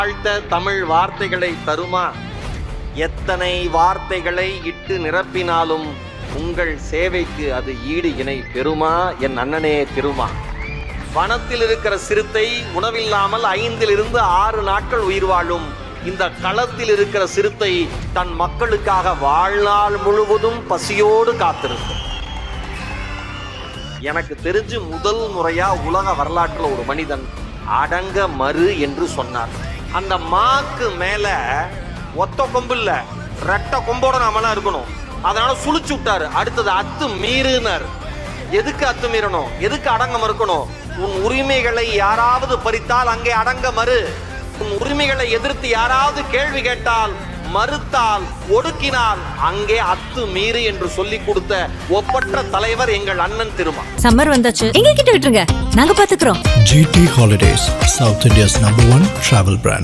வாழ்த்த தமிழ் வார்த்தைகளை தருமா? எத்தனை வார்த்தைகளை இட்டு நிரப்பினாலும் உங்கள் சேவைக்கு அது ஈடு இணை பெறுமா? என் அண்ணனே திருமா. வனத்தில் இருக்கிற சிறுத்தை உணவில்லாமல் 5 to 6 நாட்கள் உயிர் வாழும். இந்த களத்தில் இருக்கிற சிறுத்தை தன் மக்களுக்காக வாழ்நாள் முழுவதும் பசியோடு காத்திருக்கும். எனக்கு தெரிஞ்சு முதல் முறையா உலக வரலாற்றில் ஒரு மனிதன் அடங்க மறு என்று சொன்னார். அந்த மாக்கு மேல ஒத்த கொம்பு இல்ல, ரெட்ட கொம்போட நாமெல்லாம் இருக்கணும். அதனால சுழிச்சு விட்டாரு. அடுத்தது அத்து மீறுனர். எதுக்கு அத்து மீறணும்? எதுக்கு அடங்க மறுக்கணும்? உன் உரிமைகளை யாராவது பறித்தால் அங்கே அடங்க மறு. உன் உரிமைகளை எதிர்த்து யாராவது கேள்வி கேட்டால், மறுத்தால், ஒடுக்கினால் அங்கே அத்து மீறு என்று சொல்லி கொடுத்த ஒப்பற்ற தலைவர் எங்கள் அண்ணன் திருமா. சம்மர் வந்தாச்சு, எங்க கிட்ட விட்டுருங்க, நாங்க பாத்துக்கிறோம். GT Holidays, South India's #1 travel brand.